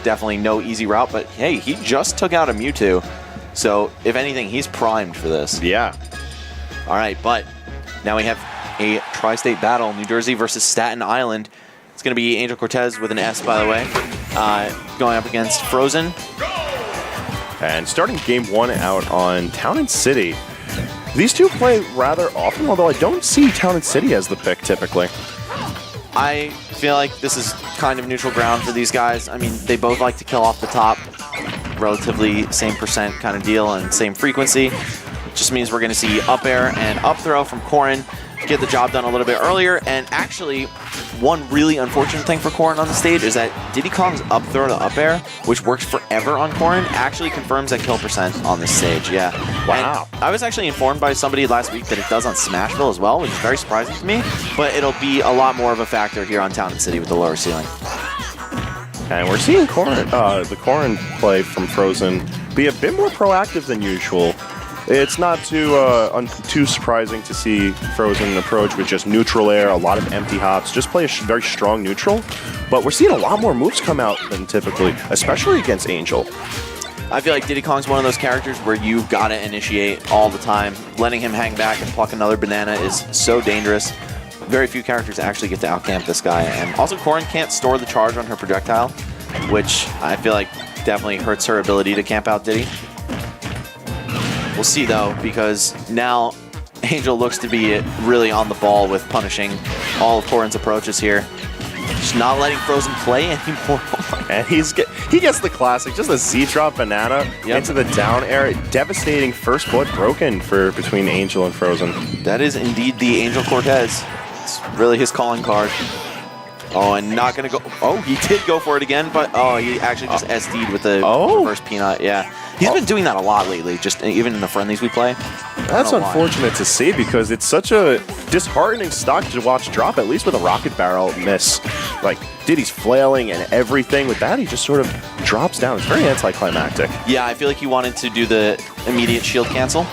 definitely no easy route, but hey, he just took out a Mewtwo. So if anything, he's primed for this. Yeah. All right, but now we have a tri-state battle, New Jersey versus Staten Island. It's going to be Angel Cortez with an S, by the way, going up against Frozen. And starting game one out on Town and City. These two play rather often, although I don't see Town and City as the pick typically. I feel like this is kind of neutral ground for these guys. I mean, they both like to kill off the top, relatively same percent kind of deal and same frequency. It just means we're going to see up air and up throw from Corrin, get the job done a little bit earlier. And actually, one really unfortunate thing for Corrin on the stage is that Diddy Kong's up throw to up air, which works forever on Corrin, actually confirms that kill percent on this stage. Yeah. Wow. And I was actually informed by somebody last week that it does on Smashville as well, which is very surprising to me, but it'll be a lot more of a factor here on Town and City with the lower ceiling. And we're seeing Corrin, the Corrin play from Frozen be a bit more proactive than usual. It's not too surprising to see Frozen approach with just neutral air, a lot of empty hops, just play a very strong neutral. But we're seeing a lot more moves come out than typically, especially against Angel. I feel like Diddy Kong's one of those characters where you've got to initiate all the time. Letting him hang back and pluck another banana is so dangerous. Very few characters actually get to outcamp this guy. And also, Corrin can't store the charge on her projectile, which I feel like definitely hurts her ability to camp out Diddy. We'll see, though, because now Angel looks to be really on the ball with punishing all of Corrin's approaches here. Just not letting Frozen play anymore. And he gets the classic, just a Z-drop banana into the down air. Devastating first blood broken for between Angel and Frozen. That is indeed the Angel Cortez. It's really his calling card. Oh, and not going to go. Oh, he did go for it again, but oh, he actually just SD'd with the reverse peanut. Yeah. He's been doing that a lot lately, just even in the friendlies we play. That's unfortunate to see because it's such a disheartening stock to watch drop, at least with a rocket barrel miss. Like, Diddy's flailing and everything. With that, he just sort of drops down. It's very anticlimactic. Yeah, I feel like he wanted to do the immediate shield cancel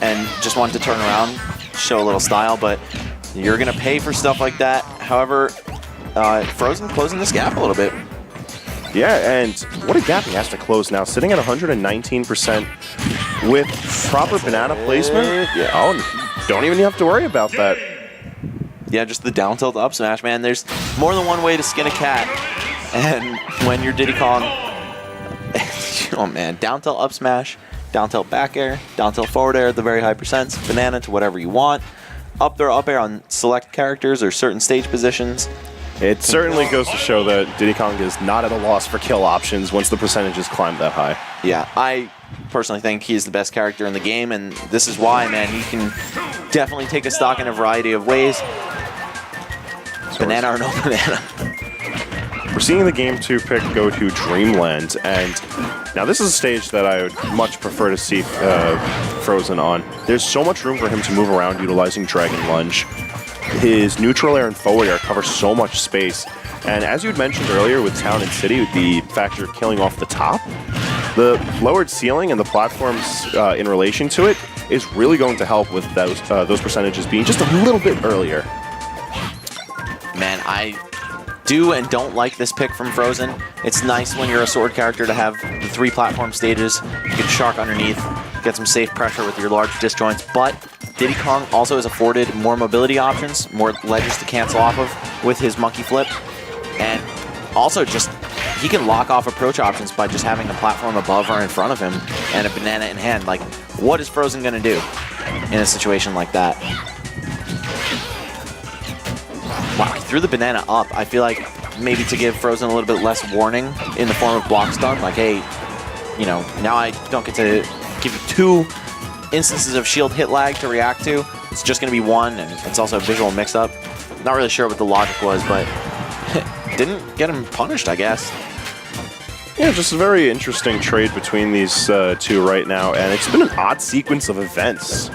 and just wanted to turn around, show a little style, but you're going to pay for stuff like that. However, Frozen closing this gap a little bit. Yeah, and what a gap he has to close now. Sitting at 119% with proper banana placement. Yeah, oh, don't even have to worry about that. Yeah, just the down tilt up smash, man. There's more than one way to skin a cat. And when you're Diddy Kong, oh man, down tilt up smash, down tilt back air, down tilt forward air at the very high percents, banana to whatever you want, up throw up air on select characters or certain stage positions. It certainly goes to show that Diddy Kong is not at a loss for kill options once the percentages climb that high. Yeah, I personally think he's the best character in the game, and this is why, man. He can definitely take a stock in a variety of ways. Banana or no banana. We're seeing the game 2 pick go to Dreamland, and now this is a stage that I would much prefer to see Frozen on. There's so much room for him to move around utilizing Dragon Lunge. His neutral air and forward air cover so much space. And as you had mentioned earlier with Town and City, with the factor of killing off the top, the lowered ceiling and the platforms in relation to it is really going to help with those percentages being just a little bit earlier. Man, I do and don't like this pick from Frozen. It's nice when you're a sword character to have the 3 platform stages. You can shark underneath, get some safe pressure with your large disjoints, but Diddy Kong also is afforded more mobility options, more ledges to cancel off of with his monkey flip, and also just he can lock off approach options by just having a platform above or in front of him and a banana in hand. Like, what is Frozen going to do in a situation like that? Wow, he threw the banana up. I feel like maybe to give Frozen a little bit less warning in the form of block stun. Like, hey, you know, now I don't get to give you 2 instances of shield hit lag to react to. It's just going to be 1, and it's also a visual mix-up. Not really sure what the logic was, but didn't get him punished, I guess. Yeah, just a very interesting trade between these 2 right now, and it's been an odd sequence of events.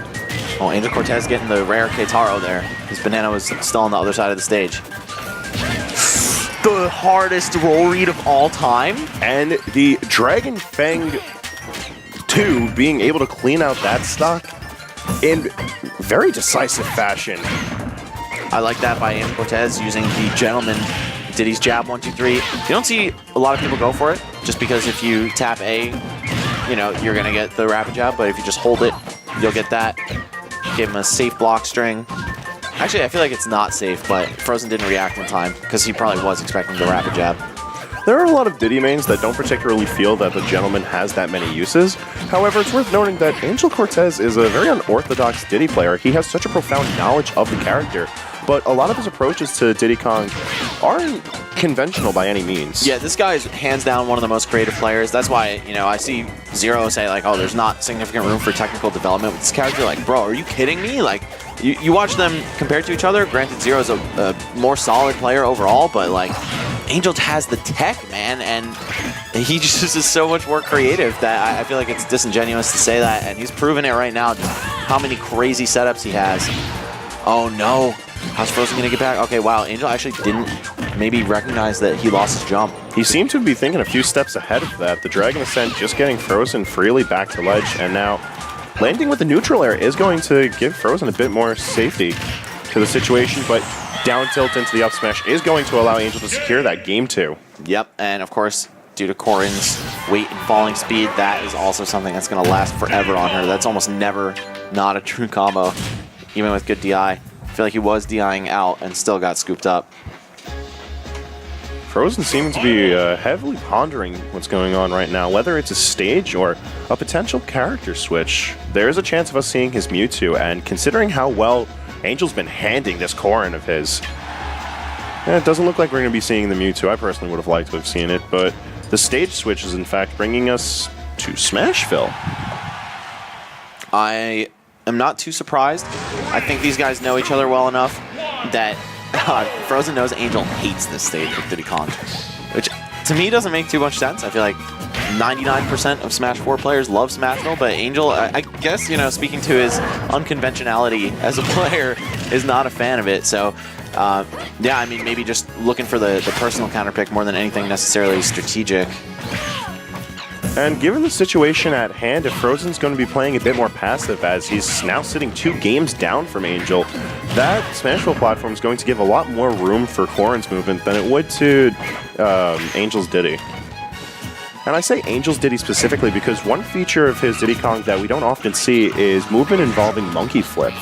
Oh, Angel Cortez getting the rare Keitaro there. His banana was still on the other side of the stage. The hardest roll read of all time. And the Dragon Fang 2 being able to clean out that stock in very decisive fashion. I like that by Angel Cortez using the Gentleman Diddy's jab 1, 2, 3. You don't see a lot of people go for it, just because if you tap A, you know, you're gonna get the rapid jab, but if you just hold it, you'll get that. Give him a safe block string. Actually, I feel like it's not safe, but Frozen didn't react in time because he probably was expecting the rapid jab. There are a lot of Diddy mains that don't particularly feel that the gentleman has that many uses. However, it's worth noting that Angel Cortez is a very unorthodox Diddy player. He has such a profound knowledge of the character, but a lot of his approaches to Diddy Kong aren't conventional by any means. Yeah, this guy is hands down one of the most creative players. That's why, you know, I see Zero say like, oh, there's not significant room for technical development with this character. Like, bro, are you kidding me? Like, you watch them compared to each other. Granted, Zero's a more solid player overall, but like, Angel has the tech, man, and he just is so much more creative that I feel like it's disingenuous to say that, and he's proven it right now, just how many crazy setups he has. Oh no, how's Frozen gonna get back? Okay, wow, Angel actually didn't maybe recognize that he lost his jump. He seemed to be thinking a few steps ahead of that. The Dragon Ascent just getting Frozen freely back to ledge, and now landing with the neutral air is going to give Frozen a bit more safety to the situation, but down tilt into the up smash is going to allow Angel to secure that game 2. Yep, and of course, due to Corrin's weight and falling speed, that is also something that's going to last forever on her. That's almost never not a true combo, even with good DI. I feel like he was DIing out and still got scooped up. Frozen seems to be heavily pondering what's going on right now, whether it's a stage or a potential character switch. There is a chance of us seeing his Mewtwo, and considering how well Angel's been handing this Corrin of his, yeah, it doesn't look like we're going to be seeing the Mewtwo. I personally would have liked to have seen it, but the stage switch is in fact bringing us to Smashville. I am not too surprised. I think these guys know each other well enough that Frozen knows Angel hates this stage with Diddy Kong, which to me doesn't make too much sense. I feel like 99% of Smash 4 players love Smashville, but Angel, I guess, you know, speaking to his unconventionality as a player, is not a fan of it. So, yeah, I mean, maybe just looking for the personal counter pick more than anything necessarily strategic. And given the situation at hand, if Frozen's going to be playing a bit more passive as he's now sitting 2 games down from Angel, that Smashville platform is going to give a lot more room for Corrin's movement than it would to Angel's Diddy. And I say Angel's Diddy specifically because one feature of his Diddy Kong that we don't often see is movement involving monkey flip.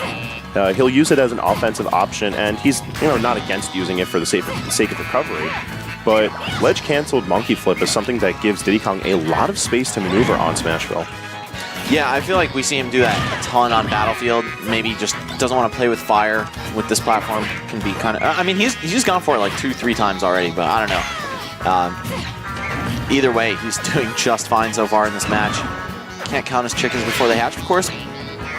He'll use it as an offensive option, and he's, you know, not against using it for the sake of recovery. But ledge-cancelled monkey flip is something that gives Diddy Kong a lot of space to maneuver on Smashville. Yeah, I feel like we see him do that a ton on Battlefield. Maybe just doesn't want to play with fire with this platform. Can be kind of... I mean, he's just gone for it like 2-3 times already, but I don't know. Either way, he's doing just fine so far in this match. Can't count his chickens before they hatch, of course,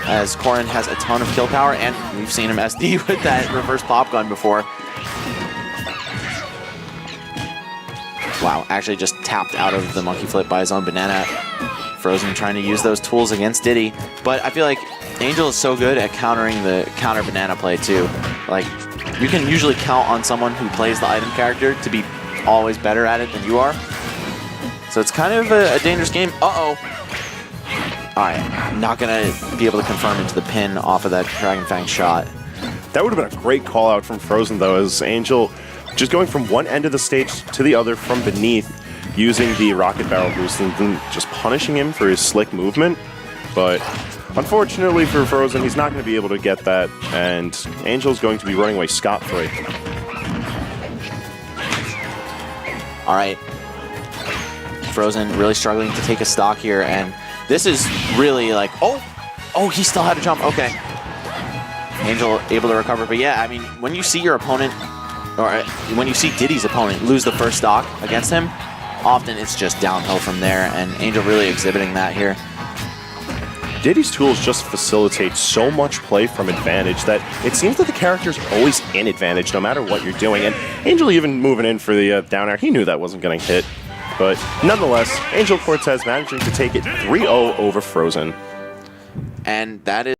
as Corrin has a ton of kill power, and we've seen him SD with that reverse pop gun before. Wow, actually just tapped out of the monkey flip by his own banana. Frozen trying to use those tools against Diddy, but I feel like Angel is so good at countering the counter banana play too. Like, you can usually count on someone who plays the item character to be always better at it than you are. So it's kind of a dangerous game. Uh-oh. Alright, I'm not going to be able to confirm into the pin off of that Dragon Fang shot. That would have been a great call out from Frozen, though, as Angel just going from one end of the stage to the other from beneath, using the rocket barrel boost and then just punishing him for his slick movement. But unfortunately for Frozen, he's not going to be able to get that, and Angel's going to be running away scot-free. Alright. Frozen really struggling to take a stock here, and this is really like, oh, he still had to jump, okay. Angel able to recover, but yeah, I mean, when you see your opponent, or when you see Diddy's opponent lose the first stock against him, often it's just downhill from there, and Angel really exhibiting that here. Diddy's tools just facilitate so much play from advantage that it seems that the character's always in advantage no matter what you're doing, and Angel even moving in for the down air, he knew that wasn't getting hit. But nonetheless, Angel Cortez managing to take it 3-0 over Frozen. And that is